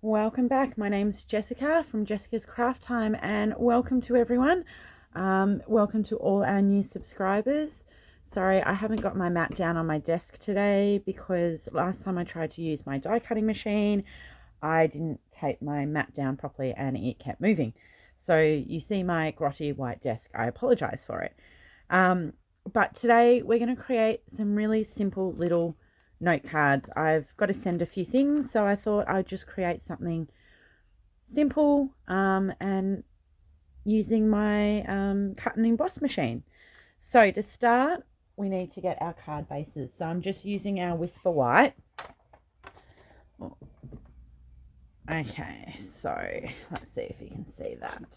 Welcome back. My name's Jessica from Jessica's Craft Time, and welcome to everyone. Welcome to all our new subscribers. Sorry, I haven't got my mat down on my desk today because last time I tried to use my die cutting machine, I didn't tape my mat down properly and it kept moving. So you see my grotty white desk. I apologize for it. But today we're going to create some really simple little note cards. I've got to send a few things, so I thought I'd just create something simple and using my cut and emboss machine. So to start, we need to get our card bases. So I'm just using our Whisper White. Okay, so let's see if you can see that.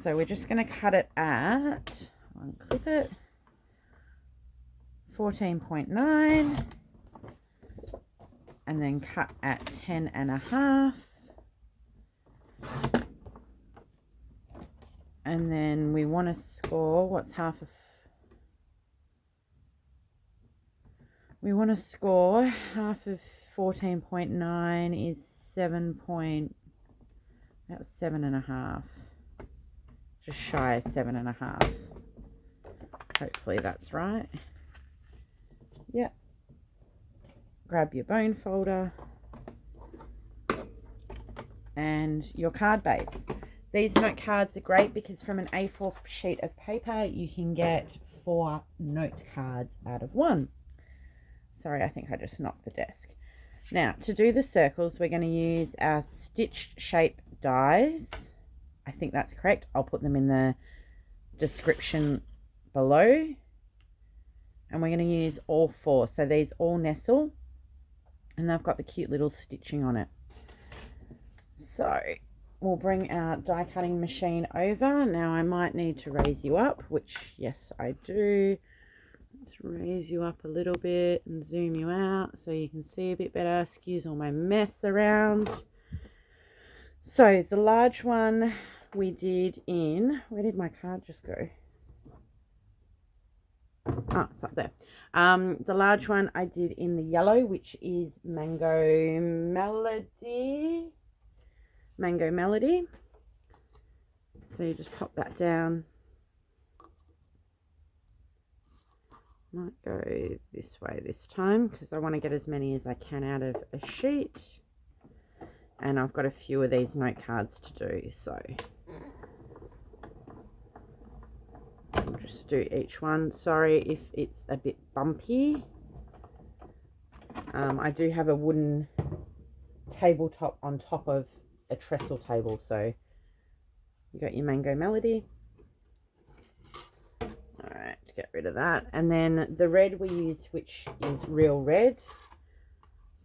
So we're just going to cut it at, unclip it, 14.9. And then cut at 10.5, and then we want to score what's half of, we want to score half of 14.9 is 7.5, just shy of 7.5. Hopefully that's right. Yep. Grab your bone folder and your card base. These note cards are great because from an A4 sheet of paper you can get 4 note cards out of 1. Sorry, I think I just knocked the desk. Now, to do the circles, we're going to use our stitched shape dies. I think that's correct. I'll put them in the description below. And we're going to use all 4. So these all nestle. And they've got the cute little stitching on it. So we'll bring our die cutting machine over. Now I might need to raise you up, which yes I do. Let's raise you up a little bit and zoom you out so you can see a bit better. Excuse all my mess around. So the large one we did in, where did my card just go? Oh, it's up there. The large one I did in the yellow, which is Mango Melody. So you just pop that down. Might go this way this time because I want to get as many as I can out of a sheet. And I've got a few of these note cards to do, so I'll just do each one. Sorry if it's a bit bumpy. I do have a wooden tabletop on top of a trestle table, so you got your Mango Melody. Alright, get rid of that. And then the red we use, which is Real Red.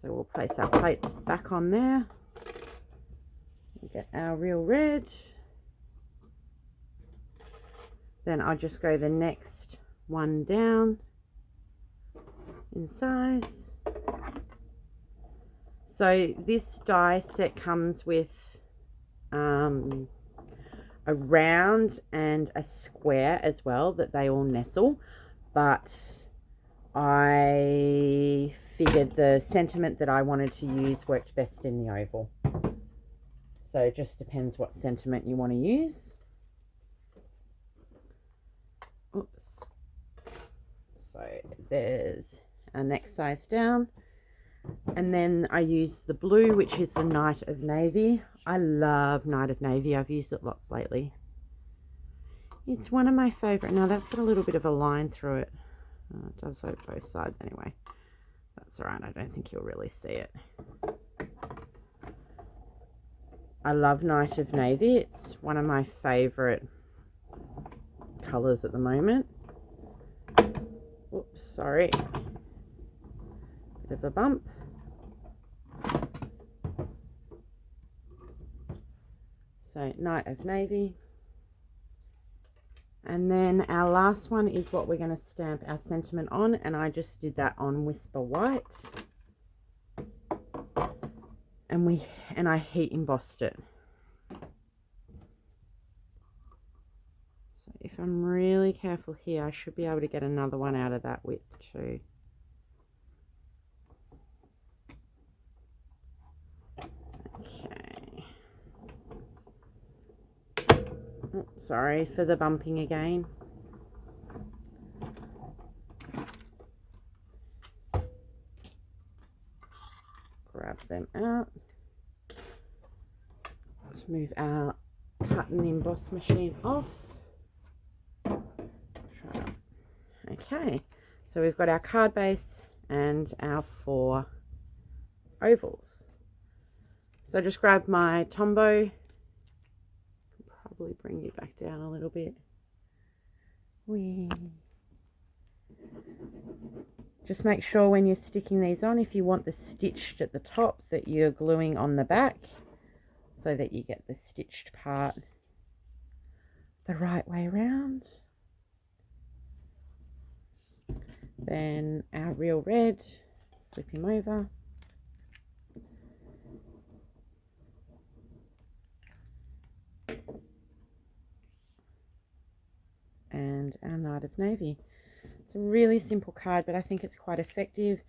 So we'll place our plates back on there. We'll get our Real Red. Then I'll just go the next one down in size. So this die set comes with a round and a square as well, that they all nestle, but I figured the sentiment that I wanted to use worked best in the oval. So it just depends what sentiment you want to use. Oops. So there's our next size down. And then I use the blue, which is the Night of Navy. I love Night of Navy. I've used it lots lately. It's one of my favourite. Now that's got a little bit of a line through it. It does on both sides anyway. That's alright. I don't think you'll really see it. I love Night of Navy. It's one of my favourite colours at the moment. Oops, sorry. Bit of a bump. So Night of Navy. And then our last one is what we're going to stamp our sentiment on, and I just did that on Whisper White. And I heat embossed it. So if I'm really careful here, I should be able to get another one out of that width too. Sorry for the bumping again. Grab them out. Let's move our cut and emboss machine off. Okay, so we've got our card base and our 4 ovals. So just grab my Tombow. Probably bring you back down a little bit. Whee. Just make sure when you're sticking these on, if you want the stitched at the top, that you're gluing on the back so that you get the stitched part the right way around. Then our real red, flip him over. And our Night of Navy. It's a really simple card, but I think it's quite effective.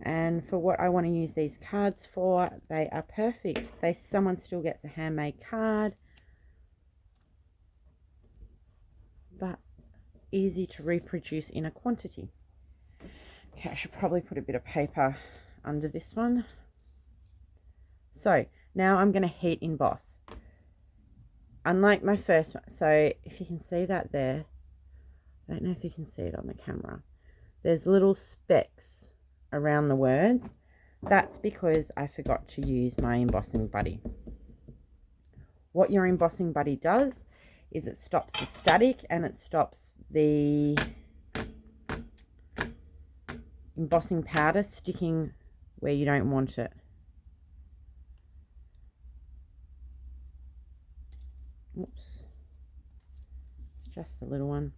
And for what I want to use these cards for, they are perfect. Someone still gets a handmade card, but easy to reproduce in a quantity. Okay, I should probably put a bit of paper under this one. So now I'm going to heat emboss. Unlike my first one, so if you can see that there, I don't know if you can see it on the camera, there's little specks around the words. That's because I forgot to use my embossing buddy. What your embossing buddy does is it stops the static and it stops the embossing powder sticking where you don't want it. Oops, it's just a little one.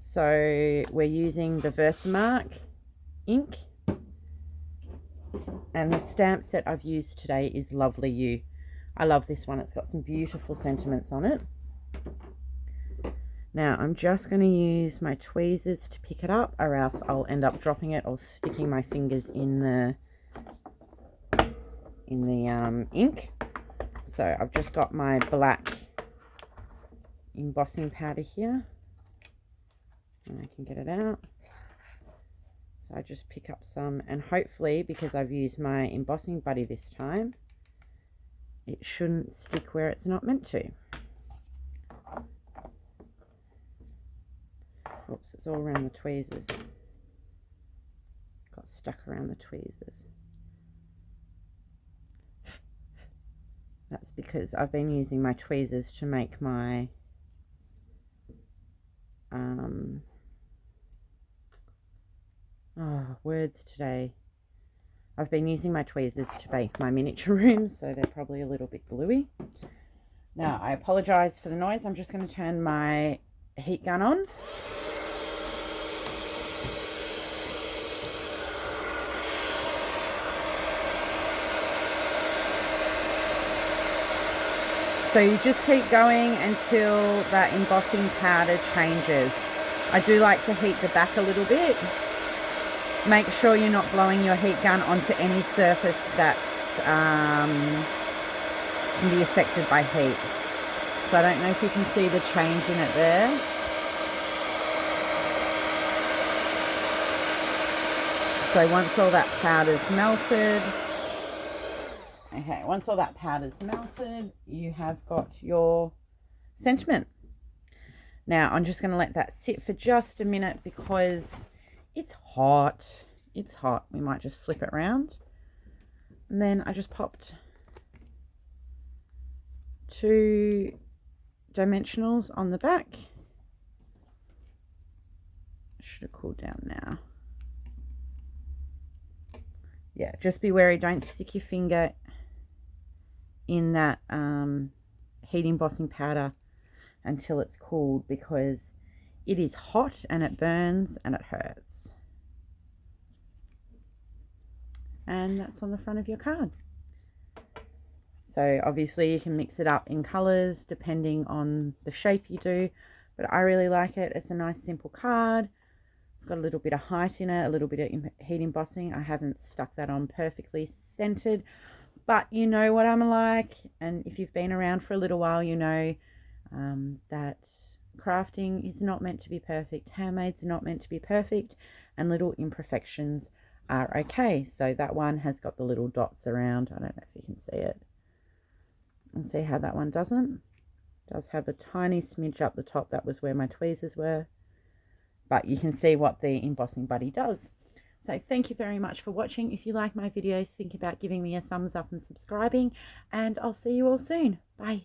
So we're using the Versamark ink, and the stamp set I've used today is Lovely You. I love this one. It's got some beautiful sentiments on it. Now I'm just going to use my tweezers to pick it up, or else I'll end up dropping it or sticking my fingers in the ink. So I've just got my black embossing powder here, and I can get it out. So I just pick up some, and hopefully, because I've used my embossing buddy this time, it shouldn't stick where it's not meant to. Oops, it's all around the tweezers. Got stuck around the tweezers. That's because I've been using my tweezers to make my words today. I've been using my tweezers to make my miniature rooms, so they're probably a little bit gluey. Now, I apologize for the noise. I'm just going to turn my heat gun on. So you just keep going until that embossing powder changes. I do like to heat the back a little bit. Make sure you're not blowing your heat gun onto any surface that's can be affected by heat. So I don't know if you can see the change in it there. So once all that powder's melted, okay, once all that powder's melted, you have got your sentiment. Now I'm just going to let that sit for just a minute because it's hot. It's hot. We might just flip it around. And then I just popped 2 dimensionals on the back. Should have cooled down now. Yeah, just be wary. Don't stick your finger in that heat embossing powder until it's cooled, because it is hot and it burns and it hurts. And that's on the front of your card. So obviously you can mix it up in colors depending on the shape you do, but I really like it. It's a nice simple card. It's got a little bit of height in it, a little bit of heat embossing. I haven't stuck that on perfectly centered, but you know what I'm like, and if you've been around for a little while, you know that crafting is not meant to be perfect, handmade's not meant to be perfect, and little imperfections are okay. So that one has got the little dots around. I don't know if you can see it. And see how that one doesn't? It does have a tiny smidge up the top. That was where my tweezers were. But you can see what the embossing buddy does. So thank you very much for watching. If you like my videos, think about giving me a thumbs up and subscribing. And I'll see you all soon. Bye.